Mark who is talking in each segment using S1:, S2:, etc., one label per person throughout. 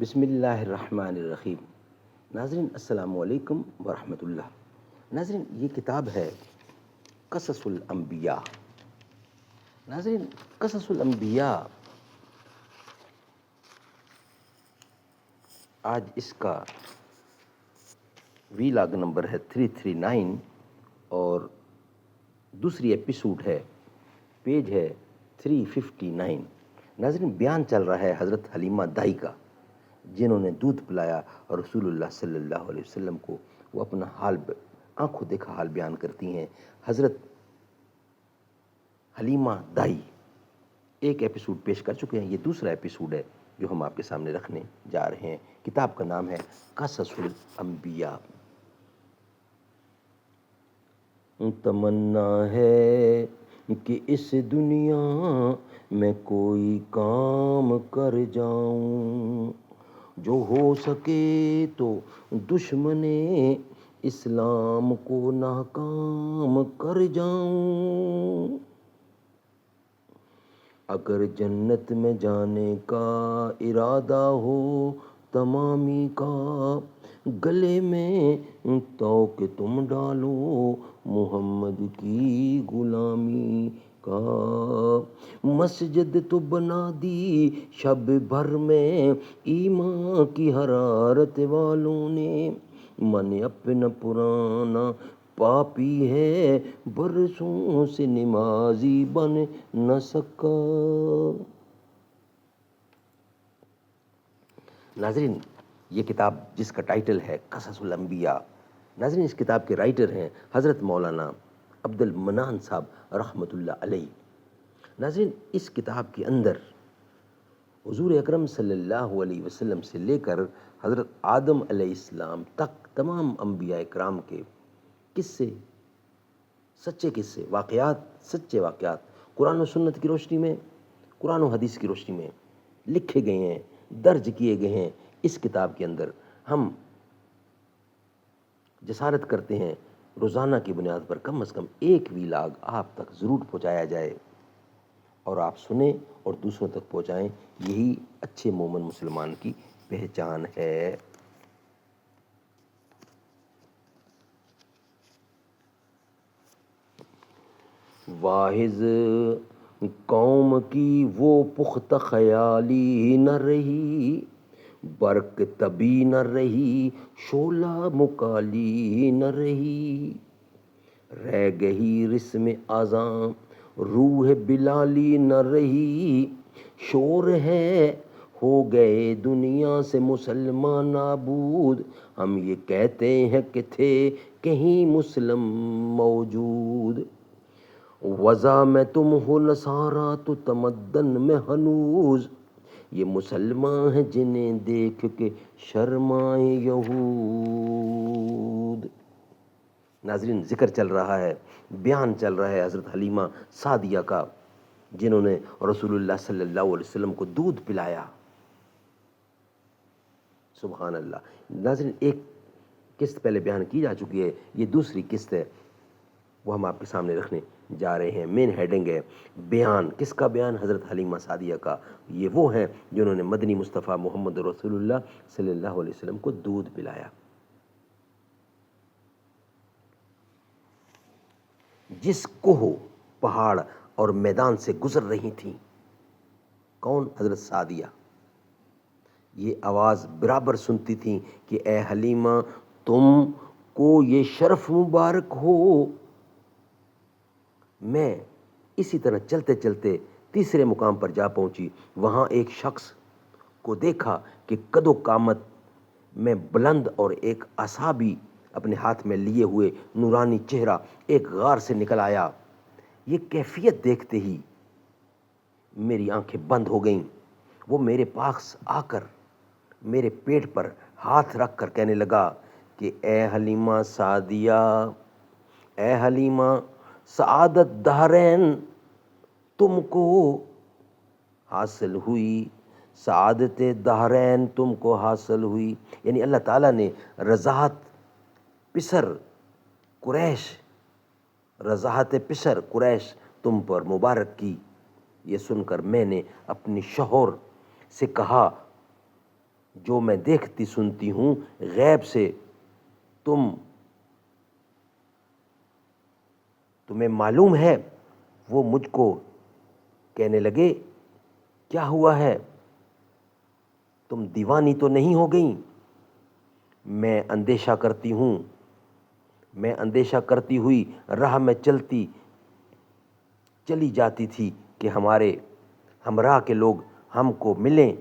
S1: بسم اللہ الرحمن الرحیم۔ ناظرین السلام علیکم ورحمۃ اللہ۔ ناظرین یہ کتاب ہے قصص الانبیاء۔ ناظرین قصص الانبیاء آج اس کا ویلاگ نمبر ہے 339 اور دوسری ایپیسوڈ ہے، پیج ہے 359۔ ناظرین بیان چل رہا ہے حضرت حلیمہ دائی کا، جنہوں نے دودھ پلایا اور رسول اللہ صلی اللہ علیہ وسلم کو وہ اپنا حال آنکھوں دیکھا حال بیان کرتی ہیں۔ حضرت حلیمہ دائی ایک ایپیسوڈ پیش کر چکے ہیں، یہ دوسرا ایپیسوڈ ہے جو ہم آپ کے سامنے رکھنے جا رہے ہیں۔ کتاب کا نام ہے قصص الانبیاء۔ تمنا ہے کہ اس دنیا میں کوئی کام کر جاؤں، جو ہو سکے تو دشمن اسلام کو ناکام کر جاؤں۔ اگر جنت میں جانے کا ارادہ ہو تمامی کا، گلے میں توق تم ڈالو محمد کی غلامی کا۔ مسجد تو بنا دی شب بھر میں ایمان کی حرارت والوں نے، من اپنا پرانا پاپی ہے برسوں سے نمازی بن نہ سکا۔ ناظرین یہ کتاب جس کا ٹائٹل ہے قصص الانبیاء، ناظرین اس کتاب کے رائٹر ہیں حضرت مولانا عبد المنان صاحب رحمۃ اللہ علیہ۔ ناظرین اس کتاب کے اندر حضور اکرم صلی اللہ علیہ وسلم سے لے کر حضرت آدم علیہ السلام تک تمام انبیاء اکرام کے قصے، سچے قصے، واقعات، سچے واقعات قرآن و سنت کی روشنی میں، قرآن و حدیث کی روشنی میں لکھے گئے ہیں، درج کیے گئے ہیں۔ اس کتاب کے اندر ہم جسارت کرتے ہیں روزانہ کی بنیاد پر کم از کم ایک ویلاگ آپ تک ضرور پہنچایا جائے، اور آپ سنیں اور دوسروں تک پہنچائیں۔ یہی اچھے مومن مسلمان کی پہچان ہے۔ واحد قوم کی وہ پختہ خیالی نہ رہی، برق طبی نہ رہی، شعلہ مکالی نہ رہی، رہ گئی رسم اذاں روح بلالی نہ رہی، شور ہے ہو گئے دنیا سے مسلمان نابود، ہم یہ کہتے ہیں کہ تھے کہیں مسلم موجود، وضع میں تم ہو نصارہ تو تمدن میں ہنوز، یہ مسلمان ہیں جنہیں دیکھ کے شرمائیں یہود۔ ناظرین ذکر چل رہا ہے، بیان چل رہا ہے حضرت حلیمہ سعدیہ کا، جنہوں نے رسول اللہ صلی اللہ علیہ وسلم کو دودھ پلایا۔ سبحان اللہ۔ ناظرین ایک قسط پہلے بیان کی جا چکی ہے، یہ دوسری قسط ہے، وہ ہم آپ کے سامنے رکھنے جا رہے ہیں۔ مین ہیڈنگ ہے بیان۔ کس کا بیان؟ حضرت حلیمہ سعدیہ کا۔ یہ وہ ہیں جنہوں نے مدنی مصطفیٰ محمد رسول اللہ صلی اللہ علیہ وسلم کو دودھ پلایا۔ جس کوہ، پہاڑ اور میدان سے گزر رہی تھیں، کون؟ حضرت سعدیہ۔ یہ آواز برابر سنتی تھیں کہ اے حلیمہ تم کو یہ شرف مبارک ہو۔ میں اسی طرح چلتے چلتے تیسرے مقام پر جا پہنچی، وہاں ایک شخص کو دیکھا کہ قد و قامت میں بلند اور ایک عصا بھی اپنے ہاتھ میں لیے ہوئے نورانی چہرہ ایک غار سے نکل آیا۔ یہ کیفیت دیکھتے ہی میری آنکھیں بند ہو گئیں۔ وہ میرے پاس آ کر میرے پیٹ پر ہاتھ رکھ کر کہنے لگا کہ اے حلیمہ سعدیہ، اے حلیمہ، سعادت دہرین تم کو حاصل ہوئی، سعادت دہرین تم کو حاصل ہوئی۔ یعنی اللہ تعالیٰ نے رضاحت پسر قریش تم پر مبارک کی۔ یہ سن کر میں نے اپنی شوہر سے کہا جو میں دیکھتی سنتی ہوں غیب سے، تمہیں معلوم ہے؟ وہ مجھ کو کہنے لگے، کیا ہوا ہے؟ تم دیوانی تو نہیں ہو گئیں؟ میں اندیشہ کرتی ہوئی راہ میں چلی جاتی تھی کہ ہمارے ہمراہ کے لوگ ہم کو ملیں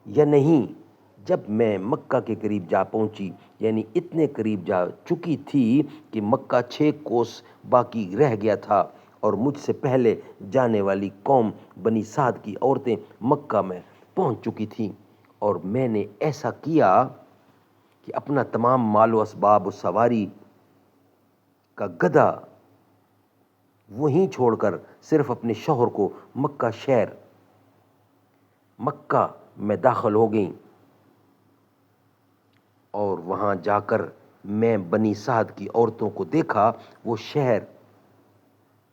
S1: یا نہیں۔ جب میں مکہ کے قریب جا پہنچی، یعنی اتنے قریب جا چکی تھی کہ مکہ 6 کوس باقی رہ گیا تھا، اور مجھ سے پہلے جانے والی قوم بنی سعد کی عورتیں مکہ میں پہنچ چکی تھیں، اور میں نے ایسا کیا کہ اپنا تمام مال و اسباب و سواری کا گدھا وہیں چھوڑ کر صرف اپنے شوہر کو مکہ میں داخل ہو گئیں، اور وہاں جا کر میں بنی سعد کی عورتوں کو دیکھا، وہ شہر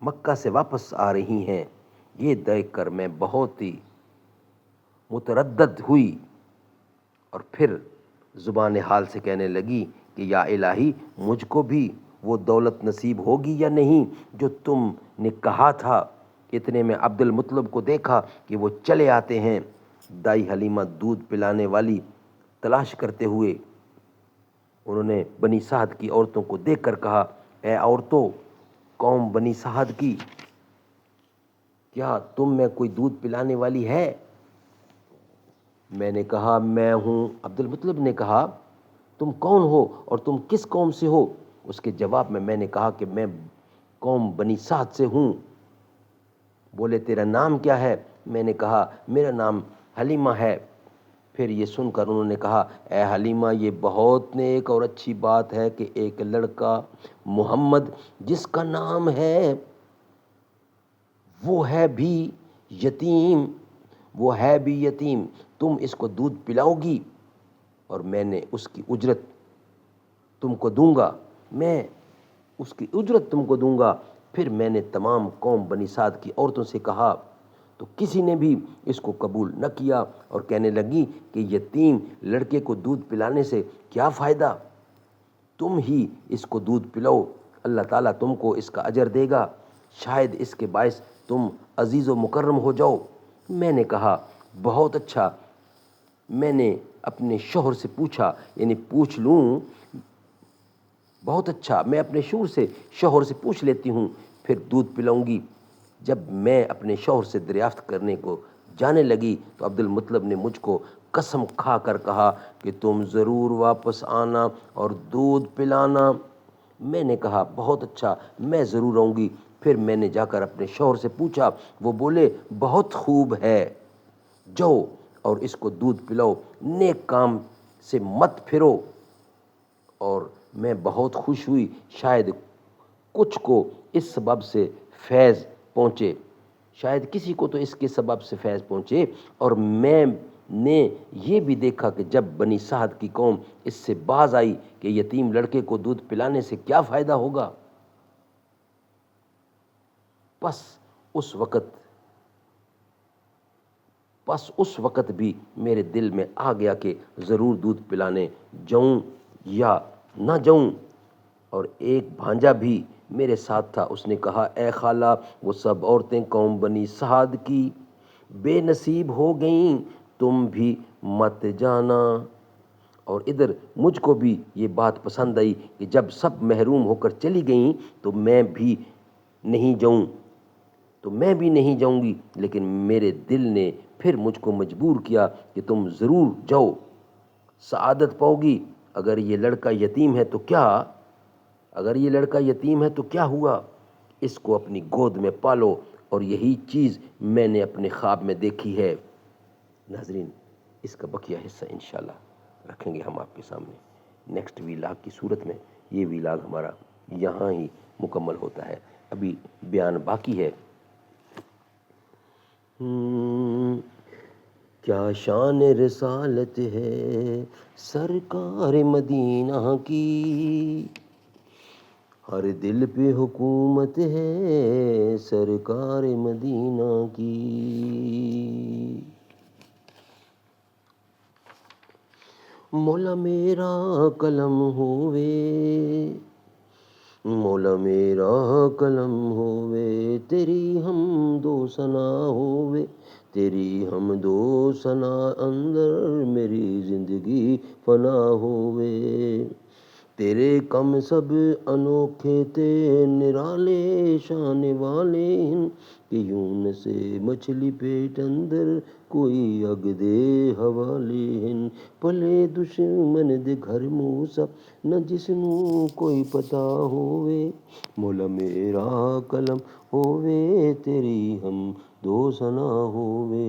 S1: مکہ سے واپس آ رہی ہیں۔ یہ دیکھ کر میں بہت ہی متردد ہوئی، اور پھر زبان حال سے کہنے لگی کہ یا الہی، مجھ کو بھی وہ دولت نصیب ہوگی یا نہیں جو تم نے کہا تھا۔ اتنے میں عبد المطلب کو دیکھا کہ وہ چلے آتے ہیں۔ دائی حلیمہ دودھ پلانے والی تلاش کرتے ہوئے انہوں نے بنی سعد کی عورتوں کو دیکھ کر کہا، اے عورتوں قوم بنی سعد کی، کیا تم میں کوئی دودھ پلانے والی ہے؟ میں نے کہا، میں ہوں۔ عبد المطلب نے کہا، تم کون ہو اور تم کس قوم سے ہو؟ اس کے جواب میں نے کہا کہ میں قوم بنی سعد سے ہوں۔ بولے، تیرا نام کیا ہے؟ میں نے کہا، میرا نام حلیمہ ہے۔ پھر یہ سن کر انہوں نے کہا، اے حلیمہ، یہ بہت نیک اور اچھی بات ہے کہ ایک لڑکا محمد، جس کا نام ہے، وہ ہے بھی یتیم، تم اس کو دودھ پلاؤ گی اور میں نے اس کی اجرت تم کو دوں گا۔ پھر میں نے تمام قوم بنی سعد کی عورتوں سے کہا تو کسی نے بھی اس کو قبول نہ کیا، اور کہنے لگی کہ یتیم لڑکے کو دودھ پلانے سے کیا فائدہ؟ تم ہی اس کو دودھ پلاؤ، اللہ تعالیٰ تم کو اس کا اجر دے گا، شاید اس کے باعث تم عزیز و مکرم ہو جاؤ۔ میں نے کہا، بہت اچھا، میں نے اپنے شوہر سے پوچھا، یعنی پوچھ لوں، بہت اچھا، میں اپنے شوہر سے پوچھ لیتی ہوں، پھر دودھ پلاؤں گی۔ جب میں اپنے شوہر سے دریافت کرنے کو جانے لگی تو عبد المطلب نے مجھ کو قسم کھا کر کہا کہ تم ضرور واپس آنا اور دودھ پلانا۔ میں نے کہا، بہت اچھا، میں ضرور آؤں گی۔ پھر میں نے جا کر اپنے شوہر سے پوچھا، وہ بولے، بہت خوب ہے، جاؤ اور اس کو دودھ پلاؤ، نیک کام سے مت پھرو۔ اور میں بہت خوش ہوئی، شاید کچھ کو اس سبب سے فیض پہنچے، شاید کسی کو تو اس کے سبب سے فیض پہنچے۔ اور میں نے یہ بھی دیکھا کہ جب بنی سعد کی قوم اس سے باز آئی کہ یتیم لڑکے کو دودھ پلانے سے کیا فائدہ ہوگا، پس اس وقت بھی میرے دل میں آ گیا کہ ضرور دودھ پلانے جاؤں یا نہ جاؤں۔ اور ایک بھانجا بھی میرے ساتھ تھا، اس نے کہا، اے خالہ، وہ سب عورتیں قوم بنی سعد کی بے نصیب ہو گئیں، تم بھی مت جانا۔ اور ادھر مجھ کو بھی یہ بات پسند آئی کہ جب سب محروم ہو کر چلی گئیں تو میں بھی نہیں جاؤں گی، لیکن میرے دل نے پھر مجھ کو مجبور کیا کہ تم ضرور جاؤ، سعادت پاؤ گی۔ اگر یہ لڑکا یتیم ہے تو کیا ہوا، اس کو اپنی گود میں پالو، اور یہی چیز میں نے اپنے خواب میں دیکھی ہے۔ ناظرین، اس کا بقیہ حصہ انشاءاللہ رکھیں گے ہم آپ کے سامنے نیکسٹ ویلاگ کی صورت میں۔ یہ ویلاگ ہمارا یہاں ہی مکمل ہوتا ہے، ابھی بیان باقی ہے۔ کیا شان رسالت ہے سرکار مدینہ کی، ہر دل پہ حکومت ہے سرکار مدینہ کی۔ مولا میرا قلم ہووے، مولا میرا قلم ہووے، تیری حمد و ثنا ہووے، تیری حمد و ثنا اندر میری زندگی فنا ہووے، تیرے کم سب انوکھے تے نرالے شان والے ہن، کہ یوں سے مچھلی پیٹ اندر کوئی اگ دے حوالے ہن، پلے دشمن دے گھر موسیٰ نہ جس نوں کوئی پتہ ہووے، مولا میرا قلم ہووے، تیری حمد و ثنا ہووے۔